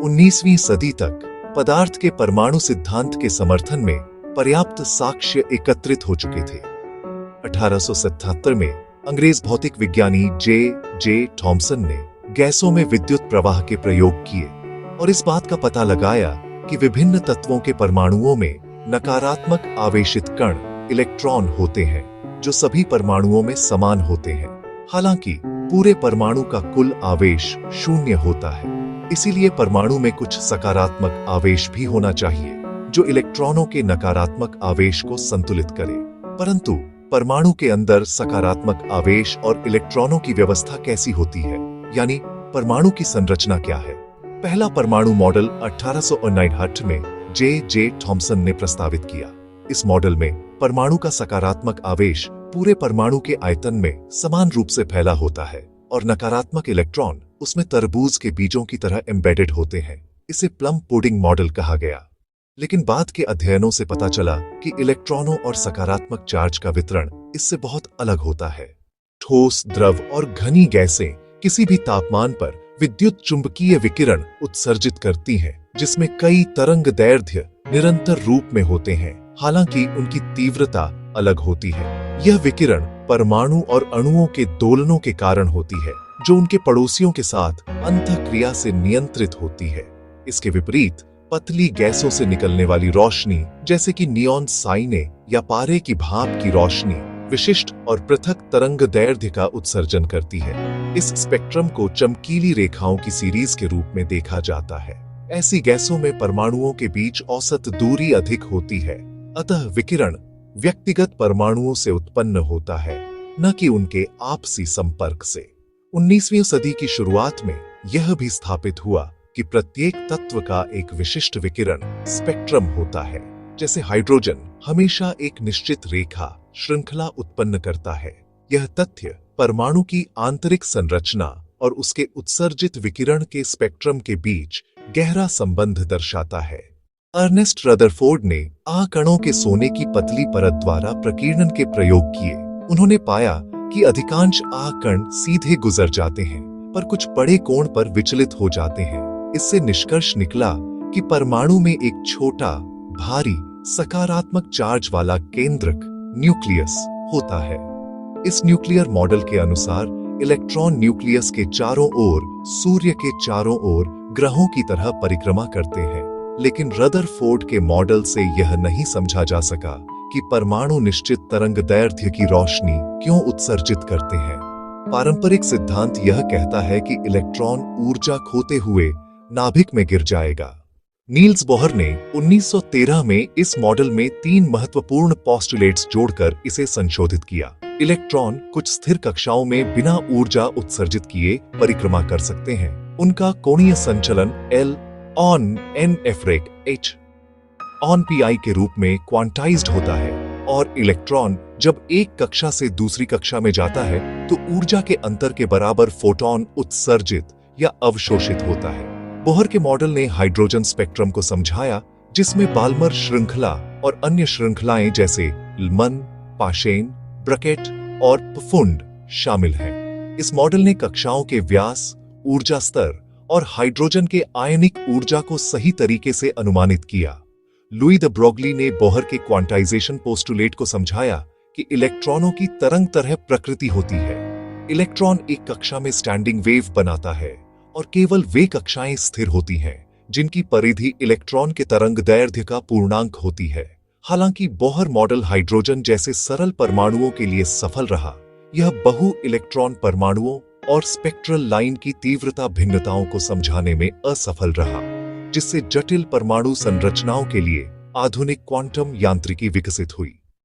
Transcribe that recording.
19वीं सदी तक पदार्थ के परमाणु सिद्धांत के समर्थन में पर्याप्त साक्ष्य एकत्रित हो चुके थे। 1877 में अंग्रेज भौतिक विज्ञानी जे थॉमसन ने गैसों में विद्युत प्रवाह के प्रयोग किए और इस बात का पता लगाया कि विभिन्न तत्वों के परमाणुओं में नकारात्मक आवेशित कण इलेक्ट्रॉन होते हैं जो सभी परमाणुओं में समान होते हैं। हालांकि पूरे परमाणु का कुल आवेश 0 होता है, इसीलिए परमाणु में कुछ सकारात्मक आवेश भी होना चाहिए जो इलेक्ट्रॉनों के नकारात्मक आवेश को संतुलित करे। परंतु परमाणु के अंदर सकारात्मक आवेश और इलेक्ट्रॉनों की व्यवस्था कैसी होती है, यानी परमाणु की संरचना क्या है? पहला परमाणु मॉडल 1859 में जे थॉमसन ने प्रस्तावित किया। इस मॉडल में परमाणु का सकारात्मक आवेश पूरे परमाणु के आयतन में समान रूप से फैला होता है और नकारात्मक इलेक्ट्रॉन उसमें तरबूज के बीजों की तरह एम्बेडेड होते हैं। इसे प्लम पुडिंग मॉडल कहा गया। लेकिन बाद के अध्ययनों से पता चला कि इलेक्ट्रॉनों और सकारात्मक चार्ज का वितरण इससे बहुत अलग होता है। ठोस, द्रव और घनी गैसें किसी भी तापमान पर विद्युत चुंबकीय विकिरण उत्सर्जित करती हैं, जिसमें कई तरंग दैर्ध्य निरंतर रूप में होते हैं, हालांकि उनकी तीव्रता अलग होती है। यह विकिरण परमाणु और अणुओं के दोलनों के कारण होती है, जो उनके पड़ोसियों के साथ अंतःक्रिया से नियंत्रित होती है। इसके विपरीत पतली गैसों से निकलने वाली रोशनी, जैसे कि नियॉन साइने या पारे की भाप की रोशनी, विशिष्ट और पृथक तरंग दैर्ध्य का उत्सर्जन करती है। इस स्पेक्ट्रम को चमकीली रेखाओं की सीरीज के रूप में देखा जाता है। ऐसी गैसों में परमाणुओं के बीच औसत दूरी अधिक होती है, अतः विकिरण व्यक्तिगत परमाणुओं से उत्पन्न होता है, न कि उनके आपसी संपर्क से। 19वीं सदी की शुरुआत में यह भी स्थापित हुआ कि प्रत्येक तत्व का एक विशिष्ट विकिरण स्पेक्ट्रम होता है। जैसे हाइड्रोजन हमेशा एक निश्चित रेखा श्रृंखला उत्पन्न करता है। यह तथ्य परमाणु की आंतरिक संरचना और उसके उत्सर्जित विकिरण के स्पेक्ट्रम के बीच गहरा संबंध दर्शाता है। अर्नेस्ट रदरफोर्ड ने कणों के सोने की पतली परत द्वारा प्रकीर्णन के प्रयोग किए। उन्होंने पाया कि अधिकांश कण सीधे गुजर जाते हैं, पर कुछ बड़े कोण पर विचलित हो जाते हैं। इससे निष्कर्ष निकला कि परमाणु में एक छोटा, भारी, सकारात्मक चार्ज वाला केंद्रक न्यूक्लियस होता है। इस न्यूक्लियर मॉडल के अनुसार इलेक्ट्रॉन न्यूक्लियस के चारों ओर सूर्य के चारों ओर ग्रहों की तरह परिक्रमा करते हैं। लेकिन रदरफोर्ड के मॉडल से यह नहीं समझा जा सका कि परमाणु निश्चित तरंग दैर्ध्य की रोशनी क्यों उत्सर्जित करते हैं। पारंपरिक सिद्धांत यह कहता है कि इलेक्ट्रॉन ऊर्जा खोते हुए नाभिक में गिर जाएगा। नील्स बोहर ने 1913 में इस मॉडल में 3 महत्वपूर्ण पोस्टुलेट्स जोड़कर इसे संशोधित किया। इलेक्ट्रॉन कुछ स्थिर कक्षाओं में बिना ऊर्जा उत्सर्जित किए परिक्रमा कर सकते हैं। उनका कोणीय संचलन L on n एफरेक h on pi के रूप में क्वांटाइज्ड होता है और इलेक्ट्रॉन जब एक कक्षा से दूसरी कक्षा में जाता है तो ऊर्जा के अंतर के बराबर फोटॉन उत्सर्जित या अवशोषित होता है। बोहर के मॉडल ने हाइड्रोजन स्पेक्ट्रम को समझाया, जिसमें बाल्मर श्रृंखला और अन्य श्रृंखलाएं जैसे मन, पाशेन, ब्रकेट और पफुंड शामिल हैं। इस मॉडल ने कक्षाओं के व्यास, ऊर्जा स्तर और हाइड्रोजन के आयनिक ऊर्जा को सही तरीके से अनुमानित किया। लुई द ब्रोगली ने बोहर के क्वांटाइजेशन पोस्टुलेट को समझाया कि इलेक्ट्रॉनों की तरंग तरह प्रकृति होती है। इलेक्ट्रॉन एक कक्षा में स्टैंडिंग वेव बनाता है और केवल वे कक्षाएं स्थिर होती हैं जिनकी परिधि इलेक्ट्रॉन के तरंग दैर्ध्य का पूर्णांक होती है। हालांकि बोहर मॉडल हाइड्रोजन जैसे सरल परमाणुओं के लिए सफल रहा, यह बहु इलेक्ट्रॉन परमाणुओं और स्पेक्ट्रल लाइन की तीव्रता भिन्नताओं को समझाने में असफल रहा, जिससे जटिल परमाणु संरचनाओं के लिए आधुनिक क्वांटम यांत्रिकी विकसित हुई।